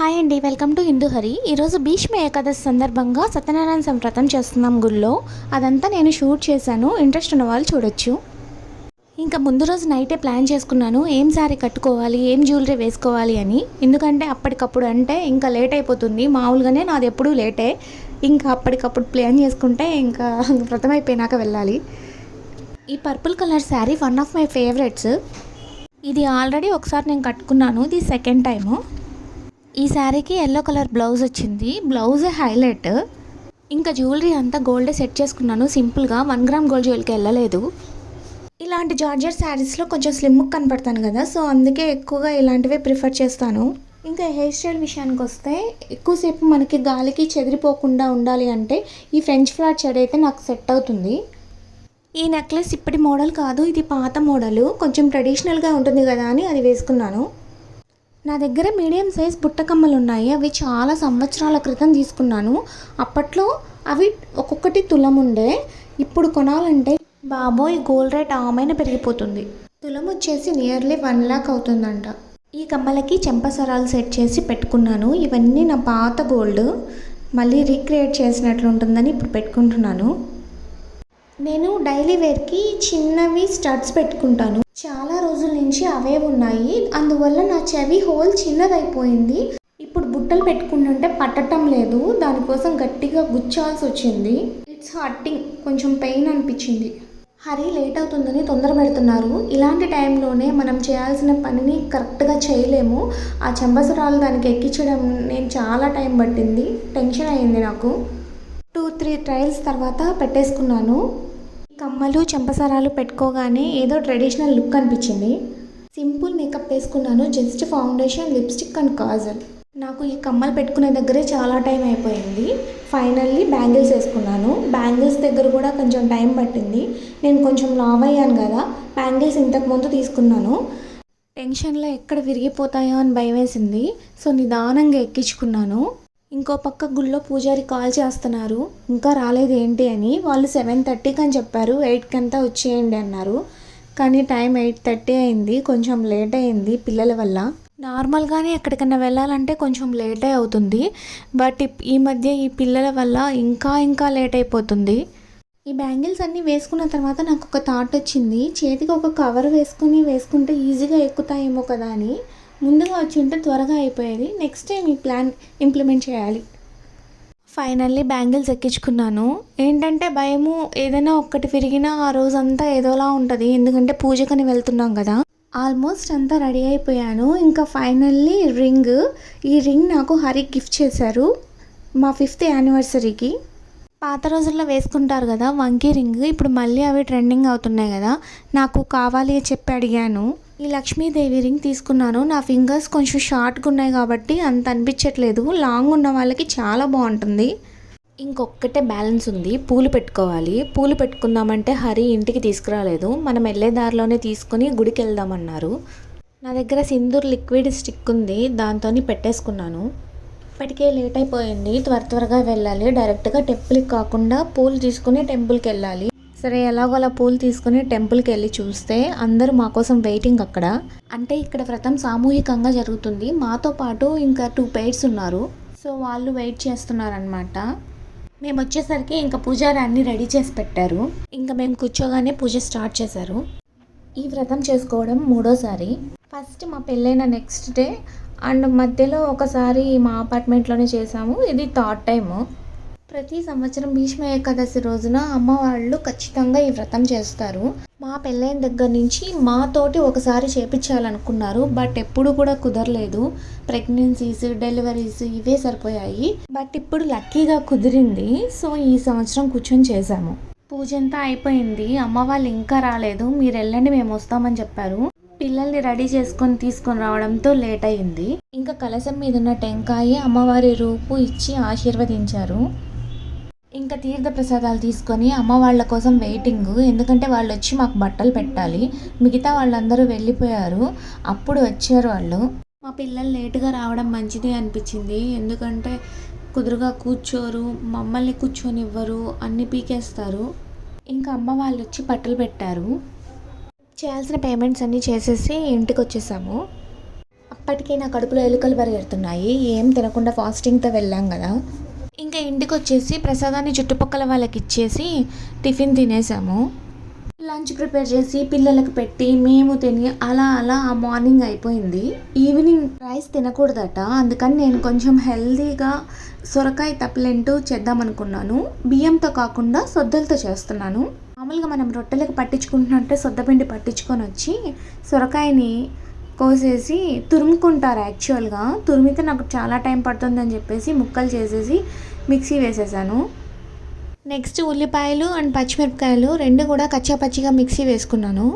Hi అండి, welcome to Hindu Hari. ఈరోజు భీష్మ ఏకాదశి సందర్భంగా సత్యనారాయణ వ్రతం చేస్తున్నాం గుళ్ళో. అదంతా నేను షూట్ చేశాను, ఇంట్రెస్ట్ ఉన్న వాళ్ళు చూడొచ్చు. ఇంకా ముందు రోజు నైటే ప్లాన్ చేసుకున్నాను ఏం శారీ కట్టుకోవాలి, ఏం జ్యువెలరీ వేసుకోవాలి అని. ఎందుకంటే అప్పటికప్పుడు అంటే ఇంకా లేట్ అయిపోతుంది. మామూలుగానే నాది ఎప్పుడూ లేటే. ఇంకా అప్పటికప్పుడు ప్లాన్ చేసుకుంటే ఇంకా వ్రతం అయిపోయినాక వెళ్ళాలి. ఈ purple colour sari one of my favourites. ఇది ఆల్రెడీ ఒకసారి నేను కట్టుకున్నాను, ఇది సెకండ్ టైము. ఈ శారీకి ఎల్లో కలర్ బ్లౌజ్ వచ్చింది, బ్లౌజే హైలైట్. ఇంకా జ్యువెలరీ అంతా గోల్డే సెట్ చేసుకున్నాను సింపుల్గా. 1 గ్రామ్ గోల్డ్ జ్యువెలరీకి వెళ్ళలేదు. ఇలాంటి జార్జెట్ శారీస్లో కొంచెం స్లిమ్గా కనపడతాను కదా, సో అందుకే ఎక్కువగా ఇలాంటివే ప్రిఫర్ చేస్తాను. ఇంకా హెయిర్ స్టైల్ విషయానికి వస్తే ఎక్కువసేపు మనకి గాలికి చెదిరిపోకుండా ఉండాలి అంటే ఈ ఫ్రెంచ్ ఫ్లాట్ షేడ్ అయితే నాకు సెట్ అవుతుంది. ఈ నెక్లెస్ ఇప్పటి మోడల్ కాదు, ఇది పాత మోడల్, కొంచెం ట్రెడిషనల్గా ఉంటుంది కదా అని అది వేసుకున్నాను. నా దగ్గర మీడియం సైజ్ బుట్టకమ్మలు ఉన్నాయి. అవి చాలా సంవత్సరాల క్రితం తీసుకున్నాను. అప్పట్లో అవి ఒక్కొక్కటి తులం ఉండే. ఇప్పుడు కొనాలంటే బాబోయ్ గోల్డ్ రేట్ ఆమెనే పెరిగిపోతుంది. తులం వచ్చేసి నియర్లీ 1 lakh అవుతుందంట. ఈ కమ్మలకి చెంపసరాలు సెట్ చేసి పెట్టుకున్నాను. ఇవన్నీ నా పాత గోల్డ్, మళ్ళీ రీక్రియేట్ చేసినట్లు ఉంటుందని ఇప్పుడు పెట్టుకుంటున్నాను. నేను డైలీ వేర్కి చిన్నవి స్టడ్స్ పెట్టుకుంటాను. చాలా రోజుల నుంచి అవే ఉన్నాయి, అందువల్ల నా చెవి హోల్ చిన్నదైపోయింది. ఇప్పుడు బుట్టలు పెట్టుకుంటుంటే పట్టడం లేదు, దానికోసం గట్టిగా గుచ్చాల్సి వచ్చింది. ఇట్స్ హర్టింగ్, కొంచెం పెయిన్ అనిపించింది. హరి లేట్ అవుతుందని తొందర పెడుతున్నారు. ఇలాంటి టైంలోనే మనం చేయాల్సిన పనిని కరెక్ట్గా చేయలేము. ఆ చెంబసరాలు దానికి ఎక్కించడం నేను చాలా టైం పట్టింది, టెన్షన్ అయ్యింది నాకు. 2-3 ట్రయల్స్ తర్వాత పెట్టేసుకున్నాను. కమ్మలు చెంపసరాలు పెట్టుకోగానే ఏదో ట్రెడిషనల్ లుక్ అనిపించింది. సింపుల్ మేకప్ వేసుకున్నాను, just foundation, lipstick and Kajal. నాకు ఈ కమ్మలు పెట్టుకునే దగ్గరే చాలా టైం అయిపోయింది. ఫైనల్లీ బ్యాంగిల్స్ వేసుకున్నాను. బ్యాంగిల్స్ దగ్గర కూడా కొంచెం టైం పట్టింది. నేను కొంచెం లావ్ అయ్యాను కదా, బ్యాంగిల్స్ ఇంతకుముందు తీసుకున్నాను. టెన్షన్లో ఎక్కడ విరిగిపోతాయో అని భయం వేసింది, సో నిదానంగా ఎక్కించుకున్నాను. ఇంకో పక్క గుళ్ళో పూజారి కాల్ చేస్తున్నారు, ఇంకా రాలేదు ఏంటి అని. వాళ్ళు 7:30కి అని చెప్పారు, 8కి అంతా వచ్చేయండి అన్నారు. కానీ టైం 8:30 అయింది, కొంచెం లేట్ అయింది పిల్లల వల్ల. నార్మల్గానే ఎక్కడికన్నా వెళ్ళాలంటే కొంచెం లేటే అవుతుంది, బట్ ఈ మధ్య ఈ పిల్లల వల్ల ఇంకా లేట్ అయిపోతుంది. ఈ బ్యాంగిల్స్ అన్నీ వేసుకున్న తర్వాత నాకు ఒక థాట్ వచ్చింది, చేతికి ఒక కవర్ వేసుకుంటే ఈజీగా ఎక్కుతాయేమో కదా అని. ముందుగా వచ్చి ఉంటే త్వరగా అయిపోయేది. నెక్స్ట్ టైం ఈ ప్లాన్ ఇంప్లిమెంట్ చేయాలి. ఫైనల్లీ బ్యాంగిల్స్ ఎక్కించుకున్నాను. ఏంటంటే భయము, ఏదైనా ఒక్కటి విరిగినా ఆ రోజంతా ఏదోలా ఉంటుంది, ఎందుకంటే పూజకని వెళ్తున్నాం కదా. ఆల్మోస్ట్ అంతా రెడీ అయిపోయాను. ఇంకా ఫైనల్లీ రింగ్, ఈ రింగ్ నాకు హరి గిఫ్ట్ చేశారు మా 5th యానివర్సరీకి. పాత రోజుల్లో వేసుకుంటారు కదా వంకీ రింగ్, ఇప్పుడు మళ్ళీ అవి ట్రెండింగ్ అవుతున్నాయి కదా, నాకు కావాలి అని చెప్పి అడిగాను. ఈ లక్ష్మీదేవి రింగ్ తీసుకున్నాను. నా ఫింగర్స్ కొంచెం షార్ట్గా ఉన్నాయి కాబట్టి అంత అనిపించట్లేదు, లాంగ్ ఉన్న వాళ్ళకి చాలా బాగుంటుంది. ఇంకొక్కటే బ్యాలెన్స్ ఉంది, పూలు పెట్టుకోవాలి. పూలు పెట్టుకుందామంటే హరి ఇంటికి తీసుకురాలేదు, మనం వెళ్ళే దారిలోనే తీసుకుని గుడికి వెళ్దామన్నారు. నా దగ్గర సింధూర్ లిక్విడ్ స్టిక్ ఉంది, దాంతో పెట్టేసుకున్నాను. ఇప్పటికే లేట్ అయిపోయింది, త్వరగా వెళ్ళాలి. డైరెక్ట్గా టెంపుల్కి కాకుండా పూలు తీసుకుని టెంపుల్కి వెళ్ళాలి. సరే ఎలాగో అలా పూలు తీసుకుని టెంపుల్కి వెళ్ళి చూస్తే అందరూ మా కోసం వెయిటింగ్ అక్కడ. అంటే ఇక్కడ వ్రతం సామూహికంగా జరుగుతుంది, మాతో పాటు ఇంకా 2 pairs ఉన్నారు, సో వాళ్ళు వెయిట్ చేస్తున్నారనమాట. మేము వచ్చేసరికి ఇంకా పూజారి అన్నీ రెడీ చేసి పెట్టారు. ఇంకా మేము కూర్చోగానే పూజ స్టార్ట్ చేశారు. ఈ వ్రతం చేసుకోవడం 3వసారి. ఫస్ట్ మా పెళ్ళైన నెక్స్ట్ డే అండ్ మధ్యలో ఒకసారి మా అపార్ట్మెంట్లోనే చేసాము, ఇది 3rd టైము. ప్రతి సంవత్సరం భీష్మ ఏకాదశి రోజున అమ్మ వాళ్ళు ఖచ్చితంగా ఈ వ్రతం చేస్తారు. మా పెళ్ళైన దగ్గర నుంచి మాతోటి ఒకసారి చేపించాలనుకున్నారు, బట్ ఎప్పుడు కూడా కుదరలేదు. ప్రెగ్నెన్సీస్, డెలివరీస్ ఇవే సరిపోయాయి. బట్ ఇప్పుడు లక్కీగా కుదిరింది, సో ఈ సంవత్సరం కూర్చొని చేశాము. పూజ అంతా అయిపోయింది, అమ్మ వాళ్ళు ఇంకా రాలేదు. మీరు వెళ్ళండి, మేము వస్తామని చెప్పారు. పిల్లల్ని రెడీ చేసుకొని తీసుకొని రావడంతో లేట్ అయింది. ఇంకా కలశం మీద ఉన్న టెంకాయ అమ్మవారి రూపు ఇచ్చి ఆశీర్వదించారు. ఇంకా తీర్థ ప్రసాదాలు తీసుకొని అమ్మ వాళ్ళ కోసం వెయిటింగ్, ఎందుకంటే వాళ్ళు వచ్చి మాకు బట్టలు పెట్టాలి. మిగతా వాళ్ళందరూ వెళ్ళిపోయారు, అప్పుడు వచ్చారు వాళ్ళు. మా పిల్లలు లేటుగా రావడం మంచిది అనిపించింది, ఎందుకంటే కుదురుగా కూర్చోరు, మమ్మల్ని కూర్చొనివ్వరు, అన్నీ పీకేస్తారు. ఇంకా అమ్మ వాళ్ళు వచ్చి బట్టలు పెట్టారు. చేయాల్సిన పేమెంట్స్ అన్నీ చేసేసి ఇంటికి వచ్చేసాము. అప్పటికే నా కడుపులో ఎలుకలు పరిగెడుతున్నాయి. ఏం తినకుండా ఫాస్టింగ్తో వెళ్ళాం కదా. ఇంకా ఇంటికి వచ్చేసి ప్రసాదాన్ని చుట్టుపక్కల వాళ్ళకి ఇచ్చేసి టిఫిన్ తినేసాము. లంచ్ ప్రిపేర్ చేసి పిల్లలకు పెట్టి మేము తిని అలా అలా ఆ మార్నింగ్ అయిపోయింది. ఈవినింగ్ రైస్ తినకూడదట, అందుకని నేను కొంచెం హెల్తీగా సొరకాయ తప్లెంటు చేద్దామనుకున్నాను. బియ్యంతో కాకుండా సొద్దలతో చేస్తున్నాను. మామూలుగా మనం రొట్టెలకు పట్టించుకుంటున్నట్టే సొద్దపిండి పట్టించుకొని వచ్చి సొరకాయని కోసేసి తురుముకుంటారు. యాక్చువల్గా తురిమితే నాకు చాలా టైం పడుతుందని చెప్పేసి ముక్కలు చేసేసి మిక్సీ వేసేసాను. నెక్స్ట్ ఉల్లిపాయలు అండ్ పచ్చిమిరపకాయలు రెండు కూడా కచ్చాపచ్చిగా మిక్సీ వేసుకున్నాను.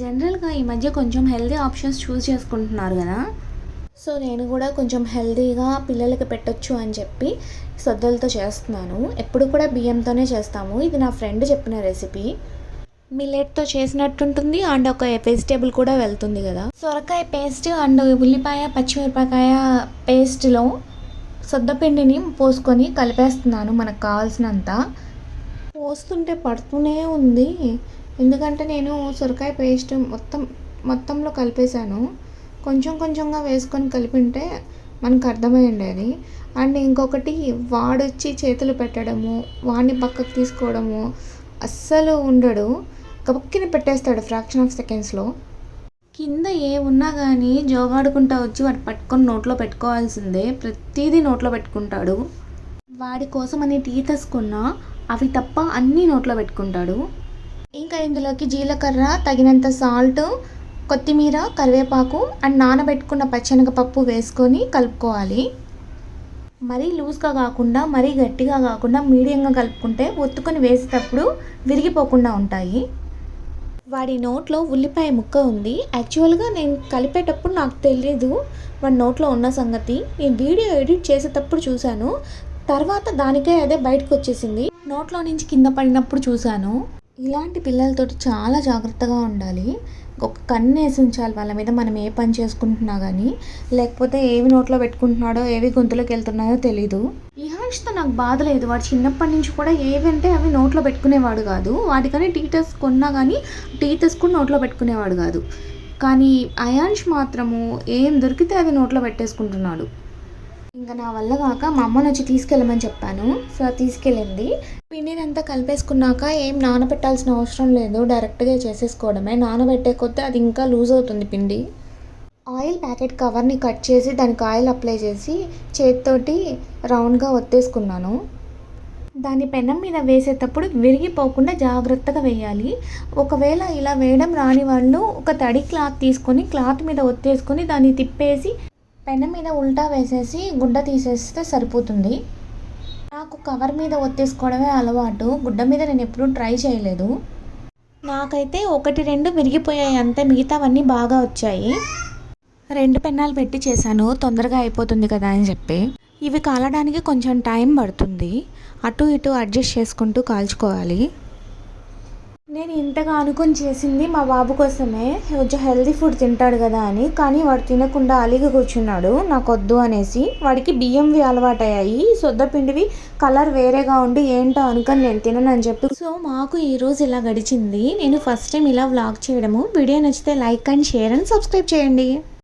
జనరల్గా ఈ మధ్య కొంచెం హెల్తీ ఆప్షన్స్ చూస్ చేసుకుంటున్నారు కదా, సో నేను కూడా కొంచెం హెల్తీగా పిల్లలకి పెట్టొచ్చు అని చెప్పి సొద్దలతో చేస్తున్నాను. ఎప్పుడు కూడా బియ్యంతోనే చేస్తాము. ఇది నా ఫ్రెండ్ చెప్పిన రెసిపీ. మిల్లెట్తో చేసినట్టుంటుంది అండ్ ఒక వెజిటేబుల్ కూడా వెళ్తుంది కదా. సొరకాయ పేస్ట్ అండ్ ఉల్లిపాయ పచ్చిమిరపకాయ పేస్ట్లో సొద్దపిండిని పోసుకొని కలిపేస్తున్నాను మనకు కావాల్సినంత. పోస్తుంటే పడుతూనే ఉంది, ఎందుకంటే నేను సొరకాయ పేస్ట్ మొత్తంలో కలిపేశాను. కొంచెం కొంచెంగా వేసుకొని కలిపింటే మనకు అర్థమై ఉండేది. అండ్ ఇంకొకటి వాడొచ్చి చేతులు పెట్టడము, వాడిని పక్కకు తీసుకోవడము అస్సలు ఉండడు. గబక్కిని పెట్టేస్తాడు ఫ్రాక్షన్ ఆఫ్ సెకండ్స్లో. కింద ఏ ఉన్నా కానీ జోగాడుకుంటా వచ్చి వాడు పట్టుకొని నోట్లో పెట్టుకోవాల్సిందే. ప్రతిదీ నోట్లో పెట్టుకుంటాడు. వాడి కోసం అని టీ తీసుకున్నా అవి తప్ప అన్నీ నోట్లో పెట్టుకుంటాడు. ఇంకా ఇందులోకి జీలకర్ర, తగినంత సాల్ట్, కొత్తిమీర, కరివేపాకు అండ్ నానబెట్టుకున్న పచ్చెనగపప్పు వేసుకొని కలుపుకోవాలి. మరీ లూజ్గా కాకుండా మరీ గట్టిగా కాకుండా మీడియంగా కలుపుకుంటే ఒత్తుకొని వేసేటప్పుడు విరిగిపోకుండా ఉంటాయి. వాడి నోట్లో ఉల్లిపాయ ముక్క ఉంది. యాక్చువల్గా నేను కలిపేటప్పుడు నాకు తెలీదు వాడి నోట్లో ఉన్న సంగతి. నేను వీడియో ఎడిట్ చేసేటప్పుడు చూశాను, తర్వాత దానికే అదే బయటకు వచ్చేసింది. నోట్లో నుంచి కింద పడినప్పుడు చూశాను. ఇలాంటి పిల్లలతో చాలా జాగ్రత్తగా ఉండాలి. ఒక కన్ను వేసి ఉంచాలి వాళ్ళ మీద, మనం ఏ పని చేసుకుంటున్నా కానీ. లేకపోతే ఏవి నోట్లో పెట్టుకుంటున్నాడో ఏవి గొంతులోకి వెళ్తున్నాయో తెలీదు. ఇహాన్ష్తో నాకు బాధ లేదు. వాడు చిన్నప్పటి నుంచి కూడా ఏవంటే అవి నోట్లో పెట్టుకునేవాడు కాదు. వాటికని టీ కొన్నా కానీ టీ తీసుకుని నోట్లో పెట్టుకునేవాడు కాదు. కానీ అయాన్ష్ మాత్రము ఏం దొరికితే అది నోట్లో పెట్టేసుకుంటున్నాడు. ఇంకా నా వల్ల కాక మా అమ్మని వచ్చి తీసుకెళ్ళమని చెప్పాను. సో తీసుకెళ్ళింది. పిండినంతా కలిపేసుకున్నాక ఏం నానబెట్టాల్సిన అవసరం లేదు, డైరెక్ట్గా చేసేసుకోవడమే. నానబెట్టే కొద్దీ అది ఇంకా లూజ్ అవుతుంది పిండి. ఆయిల్ ప్యాకెట్ కవర్ని కట్ చేసి దానికి ఆయిల్ అప్లై చేసి చేతితోటి రౌండ్గా ఒత్తేసుకున్నాను. దాన్ని పెనం మీద వేసేటప్పుడు విరిగిపోకుండా జాగ్రత్తగా వేయాలి. ఒకవేళ ఇలా వేయడం రాని వాళ్ళు ఒక తడి క్లాత్ తీసుకొని క్లాత్ మీద ఒత్తేసుకొని దాన్ని తిప్పేసి పెనం మీద ఉల్టా వేసేసి గుడ్డ తీసేస్తే సరిపోతుంది. నాకు కవర్ మీద ఒత్తేసుకోవడమే అలవాటు, గుడ్డ మీద నేను ఎప్పుడూ ట్రై చేయలేదు. నాకైతే 1-2 విరిగిపోయాయి అంతే, మిగతావన్నీ బాగా వచ్చాయి. 2 పెన్నాలు పెట్టి చేశాను, తొందరగా అయిపోతుంది కదా అని చెప్పి. ఇవి కాలడానికి కొంచెం టైం పడుతుంది, అటు ఇటు అడ్జస్ట్ చేసుకుంటూ కాల్చుకోవాలి. నేను ఇంతగా అనుకొని చేసింది మా బాబు కోసమే, కొంచెం హెల్తీ ఫుడ్ తింటాడు కదా అని. కానీ వాడు తినకుండా అలిగి కూర్చున్నాడు నాకు వద్దు అనేసి. వాడికి బియ్యంవి అలవాటయ్యాయి, సొద్దపిండివి కలర్ వేరేగా ఉండి ఏంటో అనుకొని నేను తిననని చెప్పి. సో మాకు ఈరోజు ఇలా గడిచింది. నేను ఫస్ట్ టైం ఇలా వ్లాగ్ చేయడము. వీడియో నచ్చితే like and share and subscribe చేయండి.